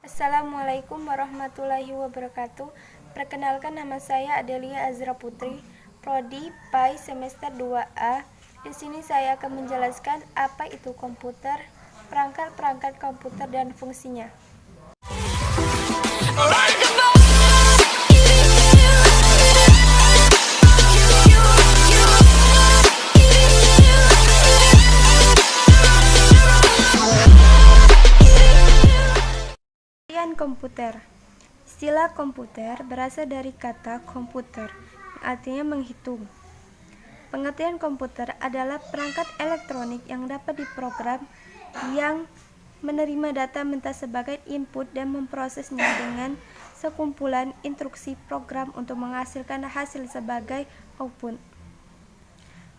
Assalamualaikum warahmatullahi wabarakatuh. Perkenalkan, nama saya Adelia Azra Putri, Prodi PAI semester 2A. Di sini saya akan menjelaskan apa itu komputer, perangkat-perangkat komputer dan fungsinya. Komputer. Istilah komputer berasal dari kata komputer, yang artinya menghitung. Pengertian komputer adalah perangkat elektronik yang dapat diprogram yang menerima data mentah sebagai input dan memprosesnya dengan sekumpulan instruksi program untuk menghasilkan hasil sebagai output.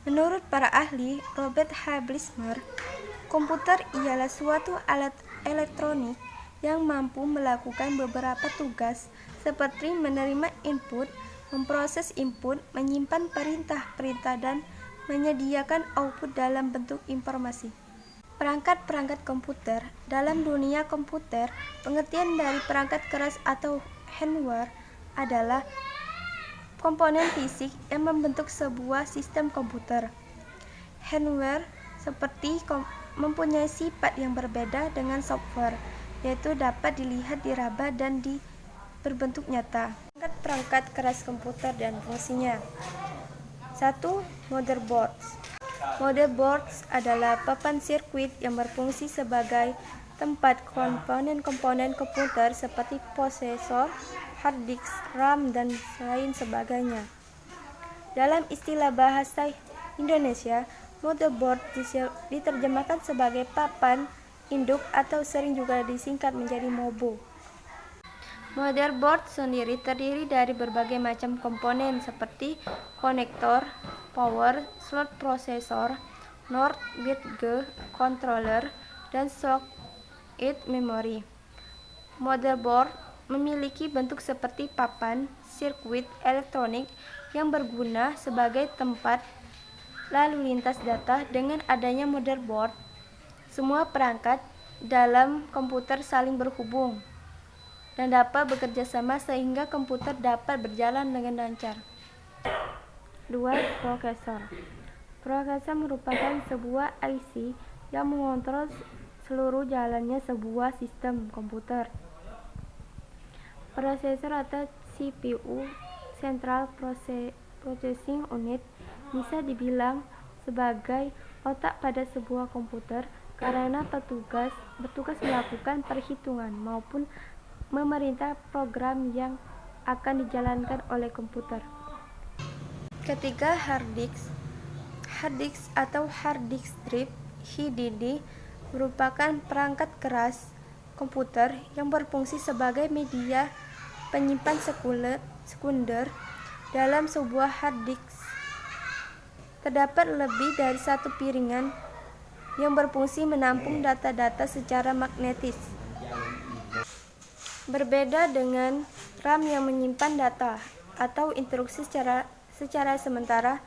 Menurut para ahli, Robert H. Blismer, komputer ialah suatu alat elektronik yang mampu melakukan beberapa tugas seperti menerima input, memproses input, menyimpan perintah-perintah, dan menyediakan output dalam bentuk informasi. Perangkat-perangkat komputer. Dalam dunia komputer, pengertian dari perangkat keras atau hardware adalah komponen fisik yang membentuk sebuah sistem komputer. Hardware seperti mempunyai sifat yang berbeda dengan software, yaitu dapat dilihat, diraba, dan berbentuk nyata. Perangkat keras komputer dan fungsinya. 1. Motherboards. Motherboards adalah papan sirkuit yang berfungsi sebagai tempat komponen-komponen komputer seperti prosesor, hard disk, RAM, dan lain sebagainya. Dalam istilah bahasa Indonesia, motherboard diterjemahkan sebagai papan induk atau sering juga disingkat menjadi MOBO. Motherboard sendiri terdiri dari berbagai macam komponen seperti konektor, power, slot prosesor, NOR bit G, controller, dan socket memory. Motherboard memiliki bentuk seperti papan sirkuit elektronik yang berguna sebagai tempat lalu lintas data. Dengan adanya motherboard, semua perangkat dalam komputer saling berhubung dan dapat bekerja sama sehingga komputer dapat berjalan dengan lancar. 2. Prosesor. Prosesor merupakan sebuah IC yang mengontrol seluruh jalannya sebuah sistem komputer. Prosesor atau CPU, Central Processing Unit, bisa dibilang sebagai otak pada sebuah komputer karena bertugas melakukan perhitungan maupun memerintah program yang akan dijalankan oleh komputer. Ketiga, hard disk. Hard disk atau hard disk drive (HDD) merupakan perangkat keras komputer yang berfungsi sebagai media penyimpan sekunder dalam sebuah hard disk. Terdapat lebih dari satu piringan yang berfungsi menampung data-data secara magnetis. Berbeda dengan RAM yang menyimpan data atau instruksi secara sementara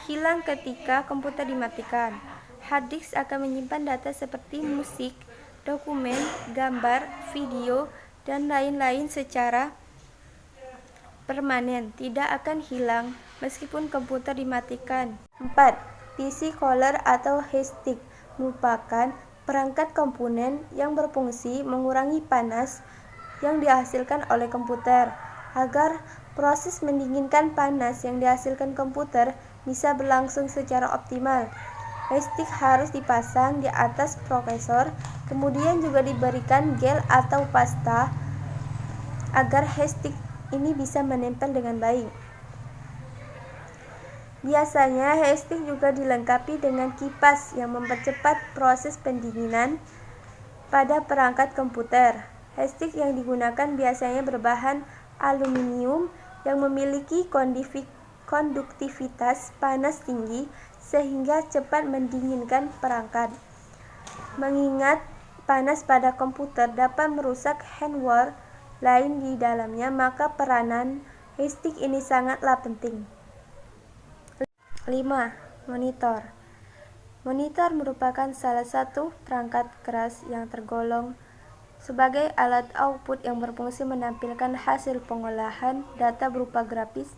hilang ketika komputer dimatikan. Hard disk akan menyimpan data seperti musik, dokumen, gambar, video, dan lain-lain secara permanen, tidak akan hilang meskipun komputer dimatikan. 4. PC cooler atau heatstick merupakan perangkat komponen yang berfungsi mengurangi panas yang dihasilkan oleh komputer agar proses mendinginkan panas yang dihasilkan komputer bisa berlangsung secara optimal. Heatstick harus dipasang di atas prosesor, kemudian juga diberikan gel atau pasta agar heatstick ini bisa menempel dengan baik. Biasanya heatstick juga dilengkapi dengan kipas yang mempercepat proses pendinginan pada perangkat komputer. Heatstick yang digunakan biasanya berbahan aluminium yang memiliki konduktivitas panas tinggi sehingga cepat mendinginkan perangkat. Mengingat panas pada komputer dapat merusak hardware lain di dalamnya, maka peranan heatstick ini sangatlah penting. 5. Monitor. Monitor merupakan salah satu perangkat keras yang tergolong sebagai alat output yang berfungsi menampilkan hasil pengolahan data berupa grafis.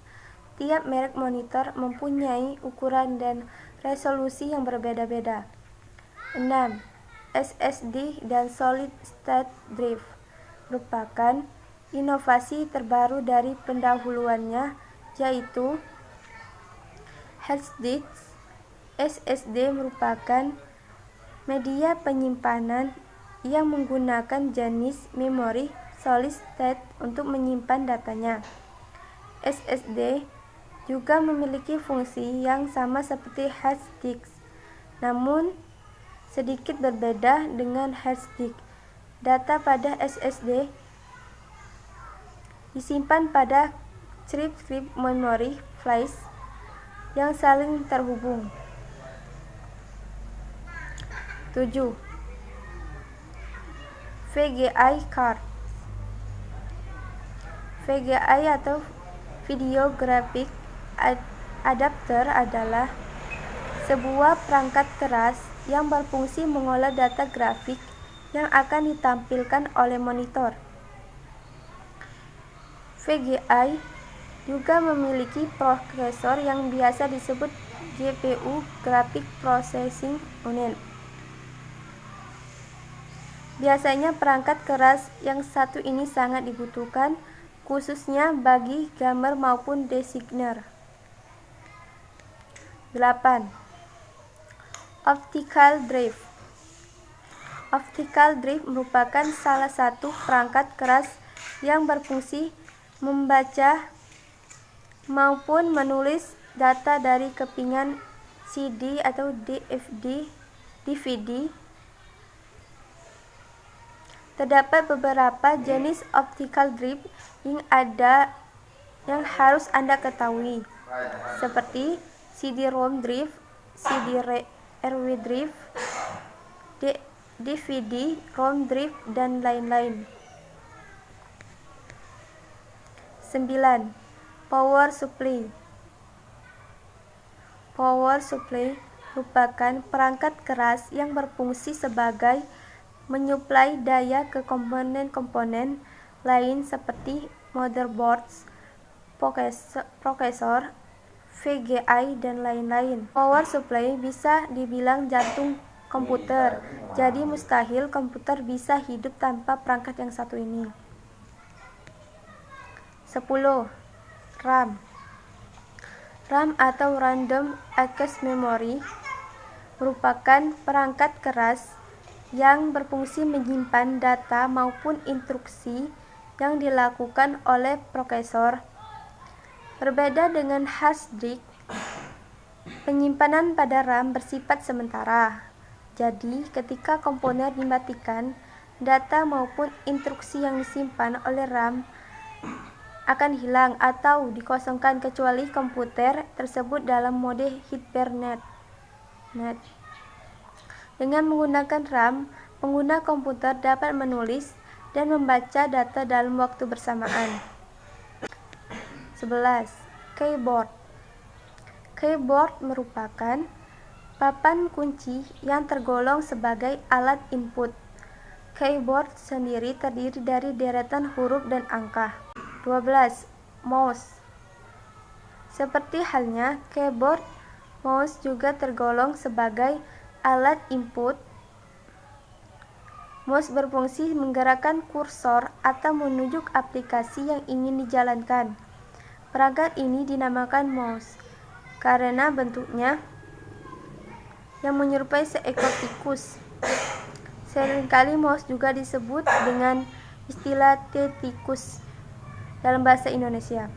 Tiap merek monitor mempunyai ukuran dan resolusi yang berbeda-beda. 6. SSD dan Solid State Drive merupakan inovasi terbaru dari pendahuluannya, yaitu HDD. SSD merupakan media penyimpanan yang menggunakan jenis memori solid state untuk menyimpan datanya. SSD juga memiliki fungsi yang sama seperti hard disk, namun sedikit berbeda dengan hard disk. Data pada SSD disimpan pada chip memori flash yang saling terhubung. 7. VGA card. VGA atau Video Graphic Adapter adalah sebuah perangkat keras yang berfungsi mengolah data grafik yang akan ditampilkan oleh monitor. VGA juga memiliki prosesor yang biasa disebut GPU (Graphic Processing Unit). Biasanya perangkat keras yang satu ini sangat dibutuhkan, khususnya bagi gamer maupun designer. 8. Optical Drive. Optical Drive merupakan salah satu perangkat keras yang berfungsi membaca maupun menulis data dari kepingan CD atau DVD. Terdapat beberapa jenis optical drive yang harus Anda ketahui, seperti CD-ROM drive, CD-RW drive, DVD-ROM drive, dan lain-lain. 9. Power Supply. Power supply merupakan perangkat keras yang berfungsi sebagai menyuplai daya ke komponen-komponen lain seperti motherboards, prosesor, VGA, dan lain-lain. Power supply bisa dibilang jantung komputer, jadi mustahil komputer bisa hidup tanpa perangkat yang satu ini. 10. RAM. RAM atau Random Access Memory merupakan perangkat keras yang berfungsi menyimpan data maupun instruksi yang dilakukan oleh prosesor. Berbeda dengan hard disk, penyimpanan pada RAM bersifat sementara. Jadi, ketika komponen dimatikan, data maupun instruksi yang disimpan oleh RAM akan hilang atau dikosongkan kecuali komputer tersebut dalam mode hibernate. Dengan menggunakan RAM, pengguna komputer dapat menulis dan membaca data dalam waktu bersamaan. 11. Keyboard. Keyboard merupakan papan kunci yang tergolong sebagai alat input. Keyboard sendiri terdiri dari deretan huruf dan angka. 12. Mouse. Seperti halnya keyboard, mouse juga tergolong sebagai alat input. Mouse berfungsi menggerakkan kursor atau menunjuk aplikasi yang ingin dijalankan. Perangkat ini dinamakan mouse karena bentuknya yang menyerupai seekor tikus. Seringkali mouse juga disebut dengan istilah T-tikus dalam bahasa Indonesia.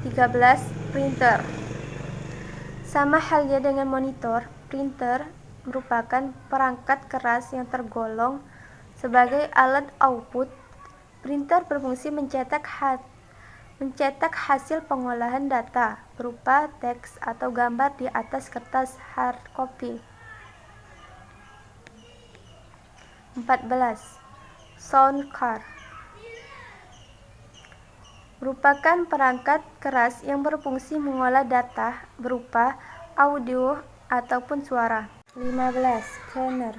13. Printer. Sama halnya dengan monitor, printer merupakan perangkat keras yang tergolong sebagai alat output. Printer berfungsi mencetak hasil pengolahan data berupa teks atau gambar di atas kertas hard copy. 14. Sound card merupakan perangkat keras yang berfungsi mengolah data berupa audio ataupun suara. 15. Scanner.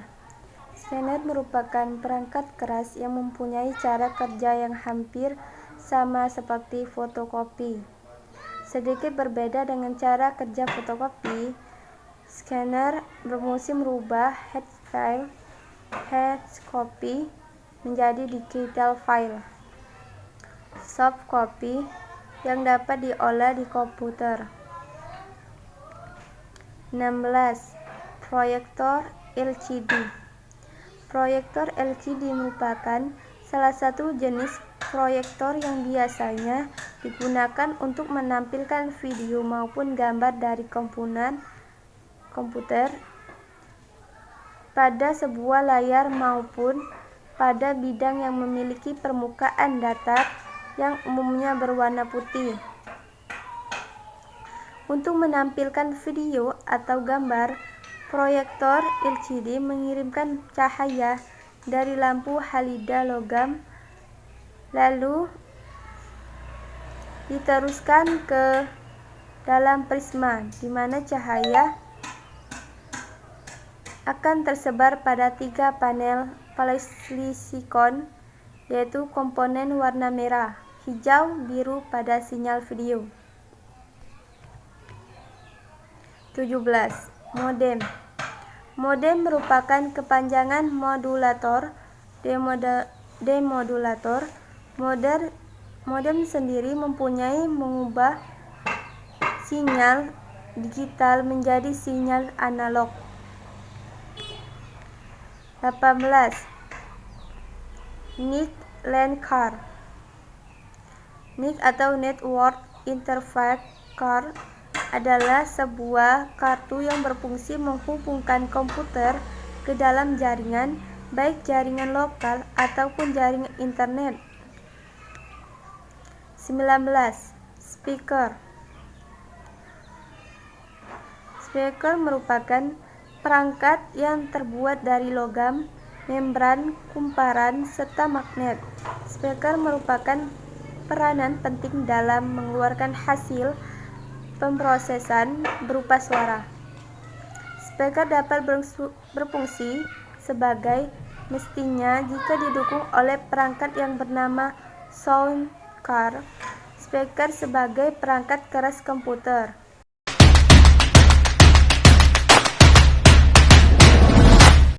Scanner merupakan perangkat keras yang mempunyai cara kerja yang hampir sama seperti fotokopi. Sedikit berbeda dengan cara kerja fotokopi, scanner berfungsi merubah hard copy menjadi digital file, soft copy, yang dapat diolah di komputer. 16. Proyektor LCD. Proyektor LCD merupakan salah satu jenis proyektor yang biasanya digunakan untuk menampilkan video maupun gambar dari komputer pada sebuah layar maupun pada bidang yang memiliki permukaan datar yang umumnya berwarna putih. Untuk menampilkan video atau gambar, proyektor LCD mengirimkan cahaya dari lampu halida logam lalu diteruskan ke dalam prisma, di mana cahaya akan tersebar pada 3 panel polisilikon, yaitu komponen warna merah, hijau, biru pada sinyal video. 17. Modem. Modem merupakan kepanjangan modulator demodulator. Modem sendiri mempunyai mengubah sinyal digital menjadi sinyal analog. 18. NIC LAN card. NIC atau Network Interface Card adalah sebuah kartu yang berfungsi menghubungkan komputer ke dalam jaringan, baik jaringan lokal ataupun jaringan internet. 19. Speaker. Speaker merupakan perangkat yang terbuat dari logam, membran, kumparan, serta magnet. Speaker merupakan peranan penting dalam mengeluarkan hasil pemrosesan berupa suara. Speaker dapat berfungsi sebagai mestinya jika didukung oleh perangkat yang bernama sound card. Speaker sebagai perangkat keras komputer.